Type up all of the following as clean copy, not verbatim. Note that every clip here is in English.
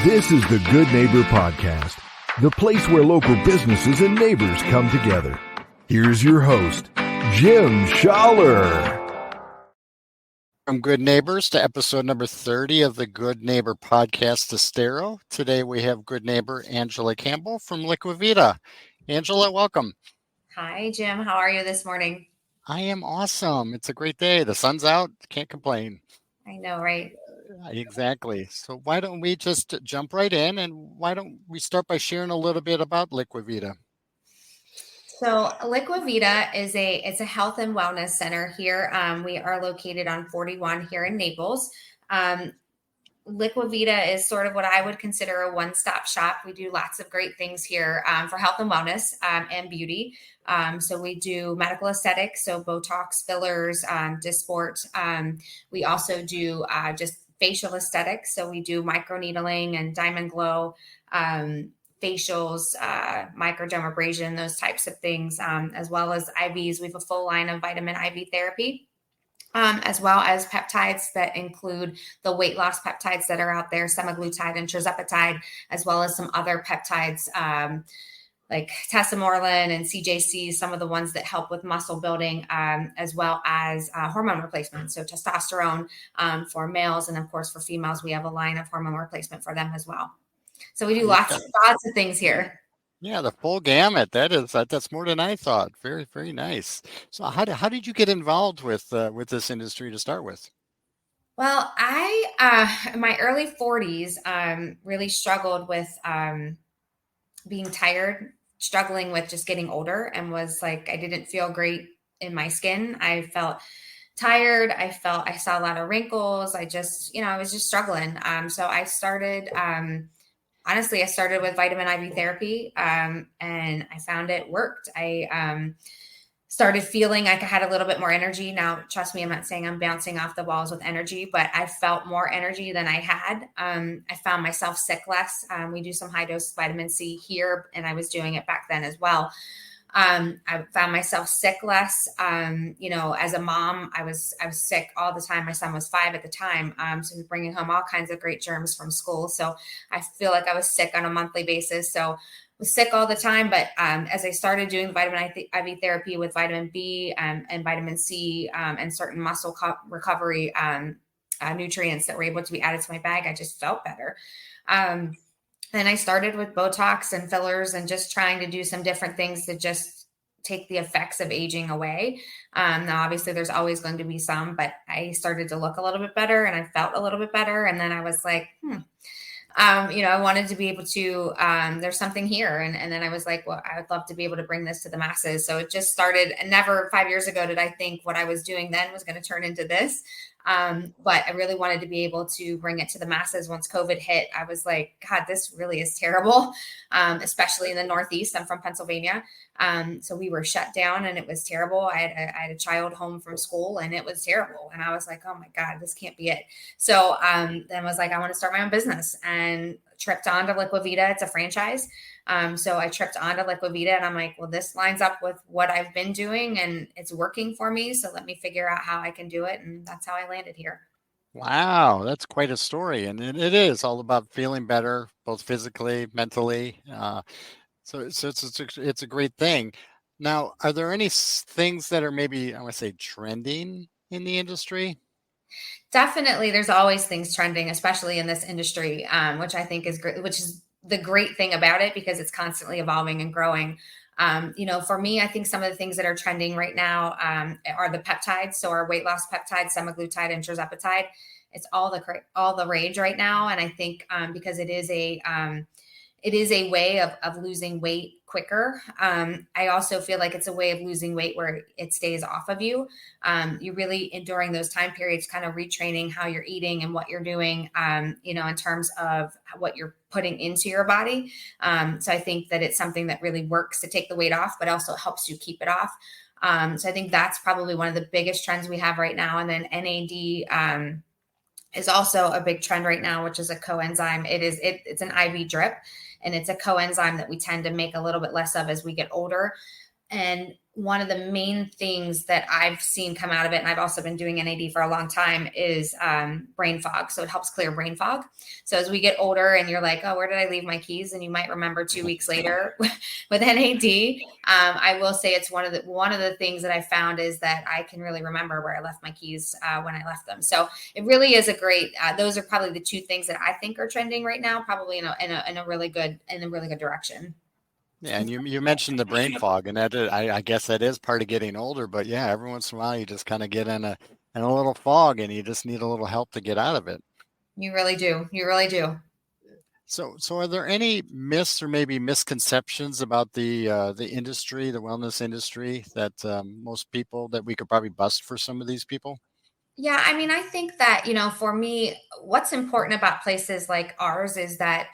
This is the Good Neighbor Podcast, the place where local businesses and neighbors come together. Here's your host, Jim Schaller. From Good Neighbors to episode number 30 of the Good Neighbor Podcast Estero. Today we have Good Neighbor Angela Campbell from Liquivida. Angela, welcome. Hi, Jim. How are you this morning? I am awesome. It's a great day. The sun's out. Can't complain. I know, right? Exactly. So why don't we just jump right in, and why don't we start by sharing a little bit about Liquivida? So Liquivida it's a health and wellness center here. We are located on 41 here in Naples. Liquivida is sort of what I would consider a one-stop shop. We do lots of great things here for health and wellness and beauty. So we do medical aesthetics, so Botox, fillers, Dysport. We also do just facial aesthetics. So we do microneedling and diamond glow, facials, microdermabrasion, those types of things, as well as IVs. We have a full line of vitamin IV therapy. As well as peptides that include the weight loss peptides that are out there, semaglutide and tirzepatide, as well as some other peptides like tesamorelin and CJC, some of the ones that help with muscle building, as well as hormone replacement. So testosterone for males, and of course for females, we have a line of hormone replacement for them as well. So we do lots of things here. Yeah, the full gamut. That's more than I thought. Very, very nice. So how did you get involved with this industry to start with? Well, I in my early 40s really struggled with being tired, struggling with just getting older, and was like, I didn't feel great in my skin. I felt tired. I saw a lot of wrinkles. I was just struggling. So I started honestly, I started with vitamin IV therapy, and I found it worked. I started feeling like I had a little bit more energy. Now, trust me, I'm not saying I'm bouncing off the walls with energy, but I felt more energy than I had. I found myself sick less. We do some high dose vitamin C here, and I was doing it back then as well. I found myself sick less. As a mom, I was sick all the time. My son was 5 at the time. So he was bringing home all kinds of great germs from school. So I feel like I was sick on a monthly basis. So I was sick all the time. But as I started doing vitamin IV therapy with vitamin B and vitamin C and certain muscle recovery nutrients that were able to be added to my bag, I just felt better. And I started with Botox and fillers and just trying to do some different things to just take the effects of aging away. Now, obviously, there's always going to be some, but I started to look a little bit better and I felt a little bit better. And then I was like, I wanted to be able to, there's something here. And then I was like, well, I would love to be able to bring this to the masses. So it just started, and never 5 years ago did I think what I was doing then was going to turn into this. But I really wanted to be able to bring it to the masses. Once COVID hit, I was like, God, this really is terrible, especially in the Northeast. I'm from Pennsylvania. So we were shut down and it was terrible. I had a child home from school and it was terrible. And I was like, oh my God, this can't be it. So then I was like, I want to start my own business, and tripped onto Liquivida. It's a franchise. So I tripped onto Liquivida and I'm like, well, this lines up with what I've been doing and it's working for me. So let me figure out how I can do it. And that's how I landed here. Wow, that's quite a story. And it is all about feeling better, both physically, mentally. So it's a great thing. Now, are there any things that are maybe, I want to say, trending in the industry? Definitely. There's always things trending, especially in this industry, which I think is great, which is the great thing about it, because it's constantly evolving and growing. For me, I think some of the things that are trending right now are the peptides. So our weight loss peptides, semaglutide and tirzepatide, it's all the rage right now. And I think because it is a way of losing weight quicker. I also feel like it's a way of losing weight where it stays off of you. You really, during those time periods, kind of retraining how you're eating and what you're doing, in terms of what you're putting into your body. So I think that it's something that really works to take the weight off, but also helps you keep it off. So I think that's probably one of the biggest trends we have right now. And then NAD is also a big trend right now, which is a coenzyme. It's an IV drip, and it's a coenzyme that we tend to make a little bit less of as we get older. And one of the main things that I've seen come out of it, and I've also been doing NAD for a long time, is brain fog. So it helps clear brain fog. So as we get older and you're like, oh, where did I leave my keys? And you might remember 2 weeks later with NAD. I will say it's one of the things that I found is that I can really remember where I left my keys when I left them. So it really is a great, those are probably the two things that I think are trending right now, probably in a really good direction. Yeah, and you mentioned the brain fog, and I guess that is part of getting older. But yeah, every once in a while you just kind of get in a little fog, and you just need a little help to get out of it. You really do. You really do. So are there any myths or maybe misconceptions about the industry, the wellness industry, that most people that we could probably bust for some of these people? Yeah, I mean, I think that, for me, what's important about places like ours is that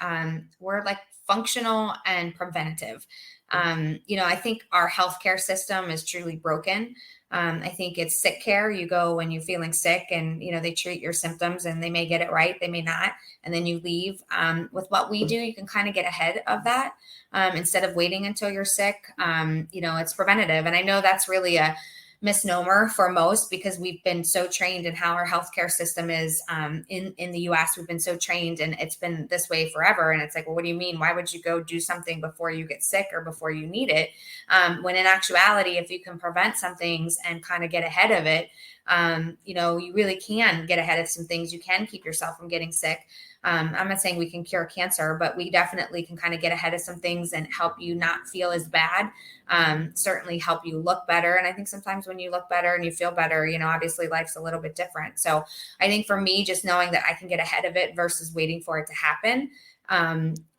we're like functional and preventative. I think our healthcare system is truly broken. I think it's sick care. You go when you're feeling sick and, they treat your symptoms and they may get it right, they may not, and then you leave. With what we do, you can kind of get ahead of that instead of waiting until you're sick. It's preventative. And I know that's really a misnomer for most because we've been so trained in how our healthcare system is in the US. We've been so trained and it's been this way forever. And it's like, well, what do you mean? Why would you go do something before you get sick or before you need it? When in actuality, if you can prevent some things and kind of get ahead of it, you really can get ahead of some things. You can keep yourself from getting sick. I'm not saying we can cure cancer, but we definitely can kind of get ahead of some things and help you not feel as bad. Certainly help you look better. And I think sometimes when you look better and you feel better, obviously life's a little bit different. So I think for me, just knowing that I can get ahead of it versus waiting for it to happen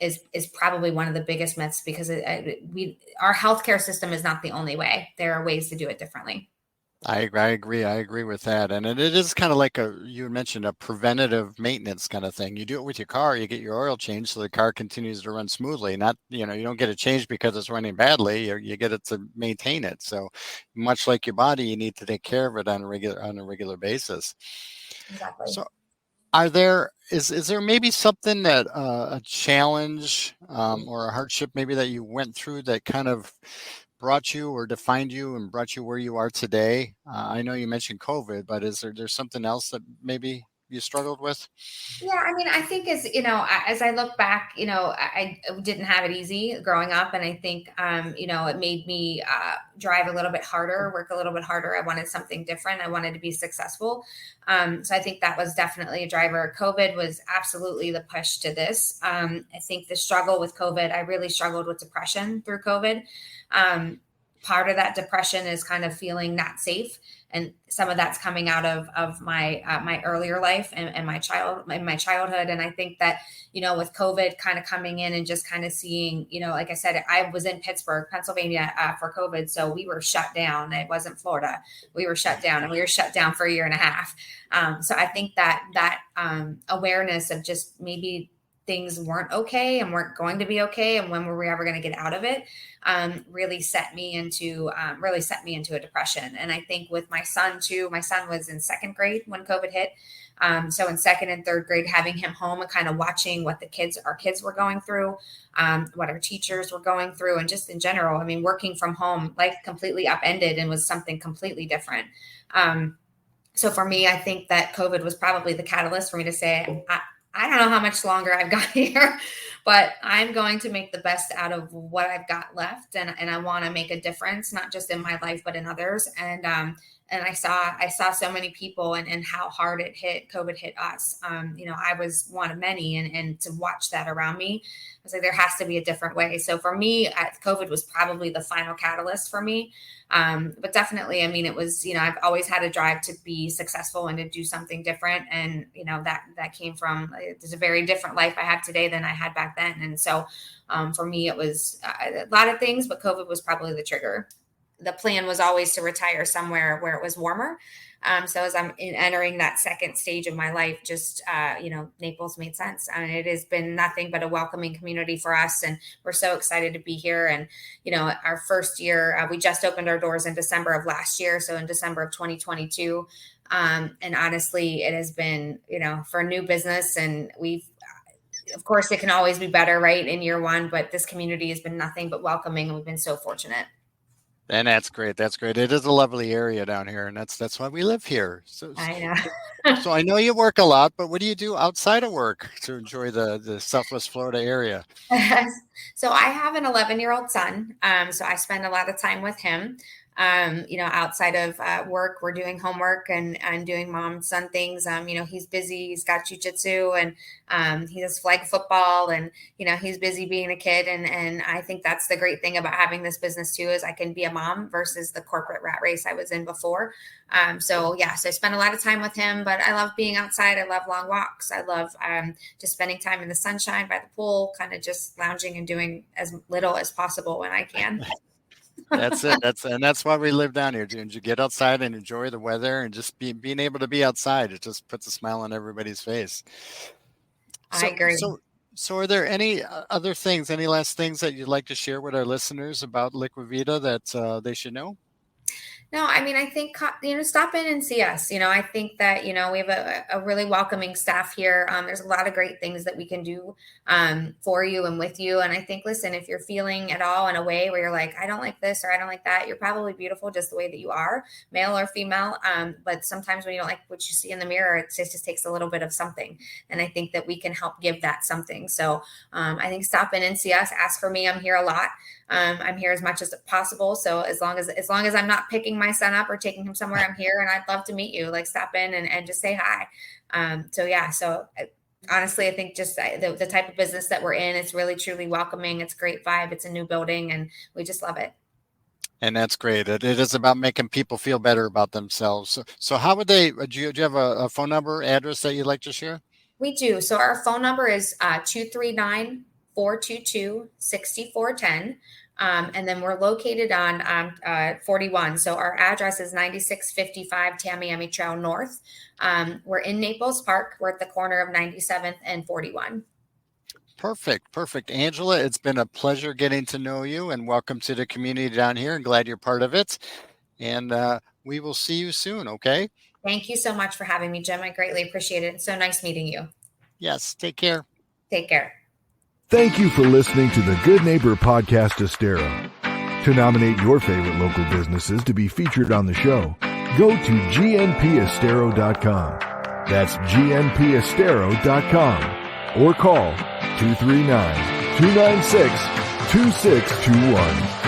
is probably one of the biggest myths because our healthcare system is not the only way. There are ways to do it differently. I agree. I agree with that. And it is kind of like you mentioned, a preventative maintenance kind of thing. You do it with your car, you get your oil changed so the car continues to run smoothly. Not, you don't get it changed because it's running badly, you get it to maintain it. So much like your body, you need to take care of it on a regular basis. Exactly. So is there maybe something that a challenge or a hardship maybe that you went through that kind of brought you or defined you and brought you where you are today? I know you mentioned COVID, but is there's something else that maybe you struggled with? Yeah, I mean, I think as I look back, I didn't have it easy growing up, and I think it made me drive a little bit harder, work a little bit harder. I wanted something different. I wanted to be successful. So I think that was definitely a driver. COVID was absolutely the push to this. I think the struggle with COVID, I really struggled with depression through COVID. Part of that depression is kind of feeling not safe. And some of that's coming out of my my earlier life and my childhood. And I think that, with COVID kind of coming in and just kind of seeing, like I said, I was in Pittsburgh, Pennsylvania for COVID. So we were shut down. It wasn't Florida. We were shut down and we were shut down for a year and a half. So I think that awareness of just maybe things weren't okay and weren't going to be okay, and when were we ever going to get out of it, really set me into a depression. And I think with my son too, my son was in second grade when COVID hit. So in second and third grade, having him home and kind of watching what our kids were going through, what our teachers were going through, and just in general, I mean, working from home, life completely upended and was something completely different. So for me, I think that COVID was probably the catalyst for me to say, I don't know how much longer I've got here, but I'm going to make the best out of what I've got left. And I want to make a difference, not just in my life, but in others. And I saw so many people and how hard COVID hit us. I was one of many, and to watch that around me, I was like, there has to be a different way. So for me, COVID was probably the final catalyst for me. But definitely, I mean, it was, I've always had a drive to be successful and to do something different. And, that came from, there's a very different life I have today than I had back then. And so for me, it was a lot of things, but COVID was probably the trigger. The plan was always to retire somewhere where it was warmer. So as I'm entering that second stage of my life, just, Naples made sense. I mean, it has been nothing but a welcoming community for us. And we're so excited to be here. And, our first year, we just opened our doors in December of last year. So in December of 2022. And honestly, it has been, for a new business, and of course, it can always be better, right, in year one, but this community has been nothing but welcoming, and we've been so fortunate. And that's great. That's great. It is a lovely area down here, and that's why we live here. I know. So I know you work a lot, but what do you do outside of work to enjoy the Southwest Florida area? So I have an 11-year-old son. So I spend a lot of time with him. Outside of work, we're doing homework and doing mom and son things. He's busy. He's got jujitsu and he does flag football, and he's busy being a kid. And I think that's the great thing about having this business too, is I can be a mom versus the corporate rat race I was in before. So I spend a lot of time with him, but I love being outside. I love long walks. I love just spending time in the sunshine by the pool, kind of just lounging and doing as little as possible when I can. That's it. That's why we live down here, to get outside and enjoy the weather, and just being able to be outside. It just puts a smile on everybody's face. I agree. So are there any other things, any last things that you'd like to share with our listeners about Liquivida that they should know? No, I mean, I think, stop in and see us. I think that, we have a really welcoming staff here. There's a lot of great things that we can do for you and with you. And I think, listen, if you're feeling at all in a way where you're like, I don't like this or I don't like that, you're probably beautiful just the way that you are, male or female. But sometimes when you don't like what you see in the mirror, it just takes a little bit of something. And I think that we can help give that something. So I think stop in and see us. Ask for me. I'm here a lot. I'm here as much as possible. So as long as I'm not picking my son up or taking him somewhere, I'm here, and I'd love to meet you. Like, stop in and just say hi. So honestly, I think just the type of business that we're in, it's really truly welcoming. It's a great vibe. It's a new building, and we just love it. And that's great. It is about making people feel better about themselves. So how would they? Do you have a phone number, address that you'd like to share? We do. So our phone number is 239-422-6410. And then we're located on 41. So our address is 9655 Tamiami Trail North. We're in Naples Park. We're at the corner of 97th and 41. Perfect. Angela, it's been a pleasure getting to know you, and welcome to the community down here, and glad you're part of it. And we will see you soon, okay? Thank you so much for having me, Jim. I greatly appreciate it. It's so nice meeting you. Yes, take care. Take care. Thank you for listening to the Good Neighbor Podcast Estero. To nominate your favorite local businesses to be featured on the show, go to gnpestero.com. That's gnpestero.com, or call 239-296-2621.